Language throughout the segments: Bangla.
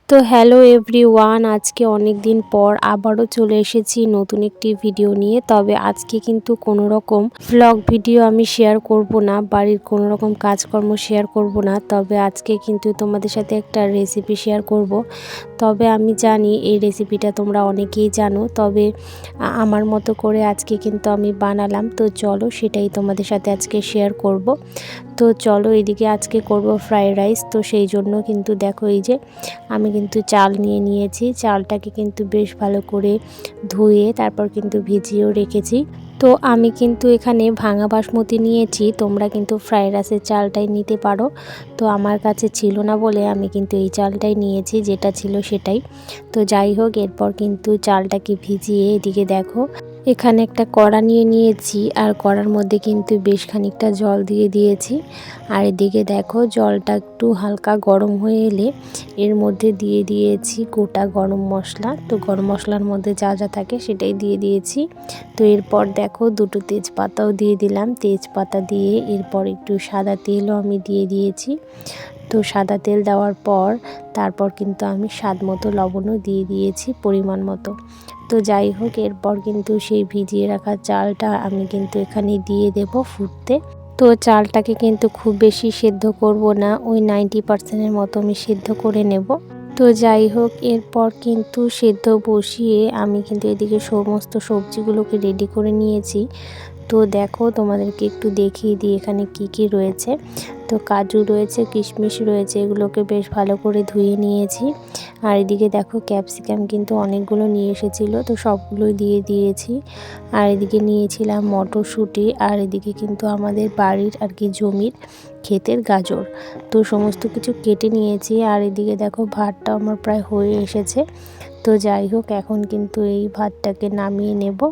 তো হ্যালো এভরিওয়ান, আজকে অনেক দিন পর আবারও চলে এসেছি নতুন একটি ভিডিও নিয়ে। তবে আজকে কিন্তু কোনো রকম ভ্লগ ভিডিও আমি শেয়ার করব না, বাড়ির কোনো রকম কাজকর্ম শেয়ার করব না। তবে আজকে কিন্তু তোমাদের সাথে একটা রেসিপি শেয়ার করব। তবে আমি জানি এই রেসিপিটা তোমরা অনেকেই জানো, তবে আমার মতো করে আজকে কিন্তু আমি বানালাম। তো চলো সেটাই তোমাদের সাথে আজকে শেয়ার করব। তো চলো, এদিকে আজকে করব ফ্রাইড রাইস। তো সেই জন্য কিন্তু দেখো, এই যে আমি কিন্তু চাল নিয়ে নিয়েছি। চালটাকে কিন্তু বেশ ভালো করে ধুয়ে তারপর কিন্তু ভিজিয়েও রেখেছি। তো আমি কিন্তু এখানে ভাঙা বাসমতি নিয়েছি, তোমরা কিন্তু ফ্রাইড রাইসের চালটাই নিতে পারো। তো আমার কাছে ছিল না বলে আমি কিন্তু এই চালটাই নিয়েছি, যেটা ছিল সেটাই। তো যাই হোক, এরপর কিন্তু চালটাকে ভিজিয়ে এদিকে দেখো এখানে একটা কড়া নিয়ে নিয়েছি, আর কড়ার মধ্যে কিন্তু বেশ খানিকটা জল দিয়ে দিয়েছি। আর এদিকে দেখো জলটা একটু হালকা গরম হয়ে এলে এর মধ্যে দিয়ে দিয়েছি গোটা গরম মশলা। তো গরম মশলার মধ্যে যা যা থাকে সেটাই দিয়ে দিয়েছি। তো এরপর দেখো দুটো তেজপাতাও দিয়ে দিলাম। তেজপাতা দিয়ে এরপর একটু সাদা তেলও আমি দিয়ে দিয়েছি। তো সাদা তেল দেওয়ার পর তারপর কিন্তু আমি স্বাদ মতো লবণও দিয়ে দিয়েছি পরিমাণ মতো। তো যাই হোক, এরপর কিন্তু সেই ভিজিয়ে রাখা চালটা আমি কিন্তু এখানে দিয়ে দেব ফুটতে। তো চালটাকে কিন্তু খুব বেশি সেদ্ধ করব না, ওই 90%-এর মতো আমি সেদ্ধ করে নেব। তো যাই হোক, এরপর কিন্তু সেদ্ধ বসিয়ে আমি কিন্তু এদিকে সমস্ত সবজিগুলোকে রেডি করে নিয়েছি। তো দেখো তোমাদেরকে একটু দেখিয়ে দিই এখানে কি কি রয়েছে। তো কাজু রয়েছে, কিশমিশ রয়েছে, এগুলোকে বেশ ভালো করে ধুয়ে নিয়েছি। আর এদিকে দেখো ক্যাপসিকাম কিন্তু অনেকগুলো নিয়ে এসেছিলো, তো সবগুলোই দিয়ে দিয়েছি। আর এদিকে নিয়েছিলাম মটরশুঁটি, আর এদিকে কিন্তু আমাদের বাড়ির আর কি জমির ক্ষেতের গাজর। তো সমস্ত কিছু কেটে নিয়েছি। আর এদিকে দেখো ভাতটা আমার প্রায় হয়ে এসেছে। তো যাই হোক, এখন কিন্তু এই ভাতটাকে নামিয়ে নেব।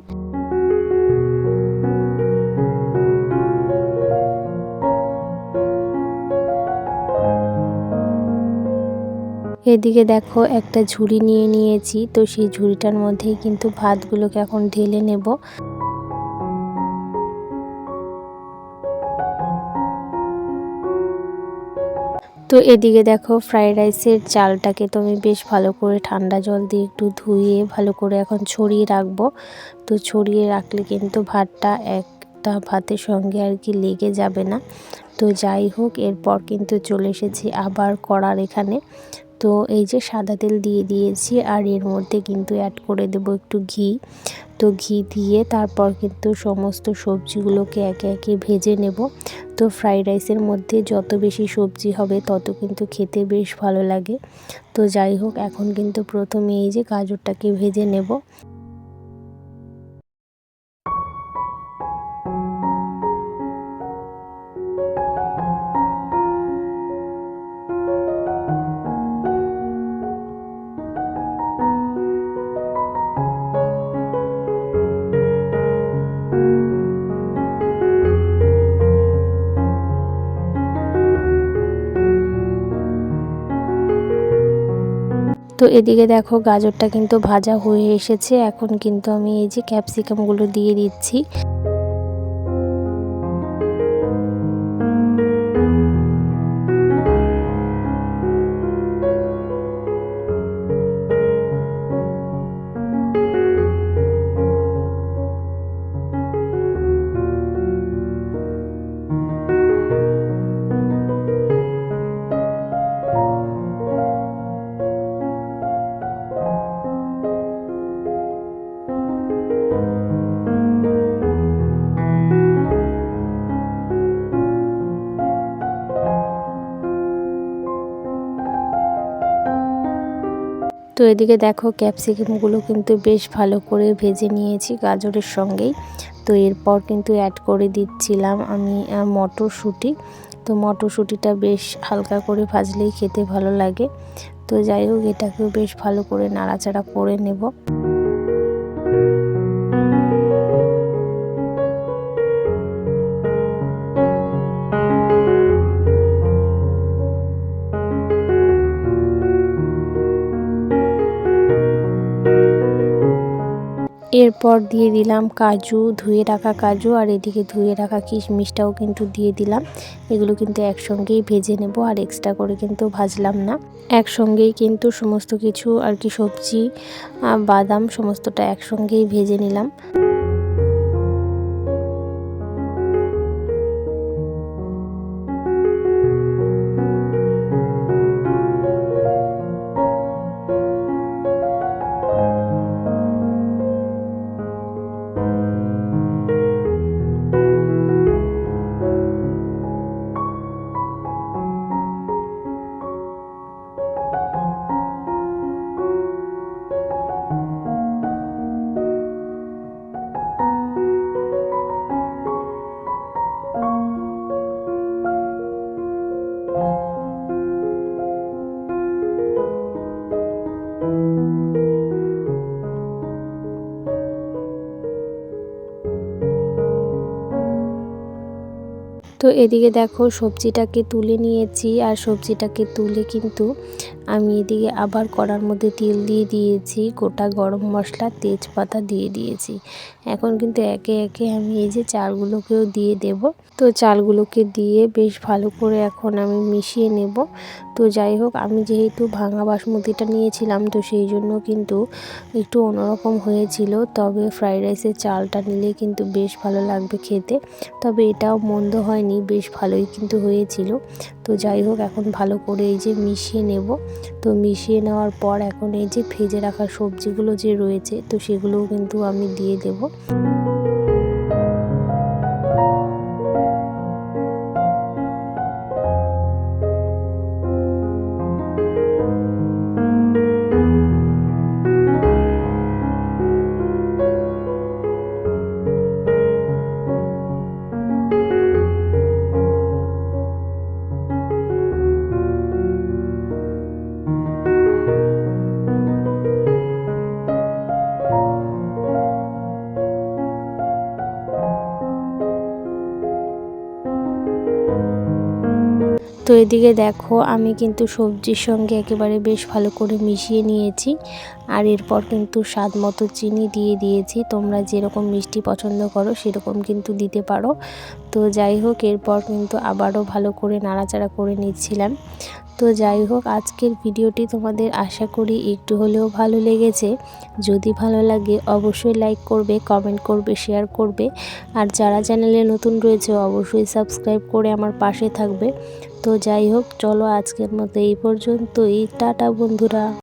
এদিকে দেখো একটা ঝুড়ি নিয়ে নিয়েছি, তো সেই ঝুড়িটার মধ্যেই কিন্তু ভাতগুলোকে এখন ঢেলে নেব। তো এদিকে দেখো ফ্রাইড রাইসের চালটাকে তো আমি বেশ ভালো করে ঠান্ডা জল দিয়ে একটু ধুয়ে ভালো করে এখন ছড়িয়ে রাখবো। তো ছড়িয়ে রাখলে কিন্তু ভাতটা একটা ভাতের সঙ্গে আর কি লেগে যাবে না। তো যাই হোক, এরপর কিন্তু চলে এসেছি আবার কড়ার এখানে। তো এই যে সাদা তেল দিয়ে দিয়েছি, আর এর মধ্যে কিন্তু অ্যাড করে দেব একটু ঘি। তো ঘি দিয়ে তারপর কিন্তু সমস্ত সবজিগুলোকে একে একে ভেজে নেব। তো ফ্রাইড রাইসের মধ্যে যত বেশি সবজি হবে তত কিন্তু খেতে বেশ ভালো লাগে। তো যাই হোক, এখন কিন্তু প্রথমে এই যে গাজরটাকে ভেজে নেব। তো এদিকে দেখো গাজরটা কিন্তু ভাজা হয়ে এসেছে। এখন কিন্তু আমি এই যে ক্যাপসিকামগুলো দিয়ে দিচ্ছি। তো এদিকে দেখো ক্যাপসিকামগুলো কিন্তু বেশ ভালো করে ভেজে নিয়েছি গাজরের সঙ্গেই। তো এরপর কিন্তু অ্যাড করে দিচ্ছিলাম আমি মটরশুঁটি। তো মটরশুঁটিটা বেশ হালকা করে ভাজলেই খেতে ভালো লাগে। তো যাই হোক, এটাকেও বেশ ভালো করে নাড়াচাড়া করে নেব। এরপর দিয়ে দিলাম কাজু, ধুয়ে রাখা কাজু, আর এদিকে ধুয়ে রাখা কিশমিশটাও কিন্তু দিয়ে দিলাম। এগুলো কিন্তু একসঙ্গেই ভেজে নেব, আর এক্সট্রা করে কিন্তু ভাজলাম না। একসঙ্গেই কিন্তু সমস্ত কিছু আর কি সবজি, বাদাম সমস্তটা একসঙ্গেই ভেজে নিলাম। তো এদিকে দেখো সবজিটাকে তুলে নিয়েছি, আর সবজিটাকে তুলে কিন্তু আমি এদিকে আবার কড়ার মধ্যে তেল দিয়ে দিয়েছি, গোটা গরম মশলা, তেজপাতা দিয়ে দিয়েছি। এখন কিন্তু একে একে আমি এই যে চালগুলোকেও দিয়ে দেব। তো চালগুলোকে দিয়ে বেশ ভালো করে এখন আমি মিশিয়ে নেব। তো যাই হোক, আমি যেহেতু ভাঙা বাসমতিটা নিয়েছিলাম, তো সেই জন্য কিন্তু একটু অন্যরকম হয়েছিল। তবে ফ্রাইড রাইসের চালটা নিলে কিন্তু বেশ ভালো লাগবে খেতে। তবে এটাও মন্দ হয়নি, বেশ ভালোই কিন্তু হয়েছিল। তো যাই হোক, এখন ভালো করে এই যে মিশিয়ে নেব। তো মিশিয়ে নেওয়ার পর এখন এই যে ভেজে রাখা সবজিগুলো যে রয়েছে, তো সেগুলোও কিন্তু আমি দিয়ে দেব। তো এদিকে দেখো, আমি কিন্তু সবজির সঙ্গে একেবারে বেশ ভালো করে মিশিয়ে নিয়েছি। আর এরপর কিন্তু স্বাদ মতো চিনি দিয়ে দিয়েছি। তোমরা যেরকম মিষ্টি পছন্দ করো সেরকম কিন্তু দিতে পারো। তো যাই হোক, এরপর কিন্তু আবারও ভালো করে নাড়াচাড়া করে নিচ্ছিলাম। তো যাই হোক, আজকের ভিডিওটি তোমাদের আশা করি একটু হলেও ভালো লেগেছে। যদি ভালো লাগে অবশ্যই লাইক করবে, কমেন্ট করবে, শেয়ার করবে। আর যারা চ্যানেলে নতুন রয়েছে অবশ্যই সাবস্ক্রাইব করে আমার পাশে থাকবে। তো যাই হোক, চলো আজকের মতো এই পর্যন্তই। টাটা বন্ধুরা।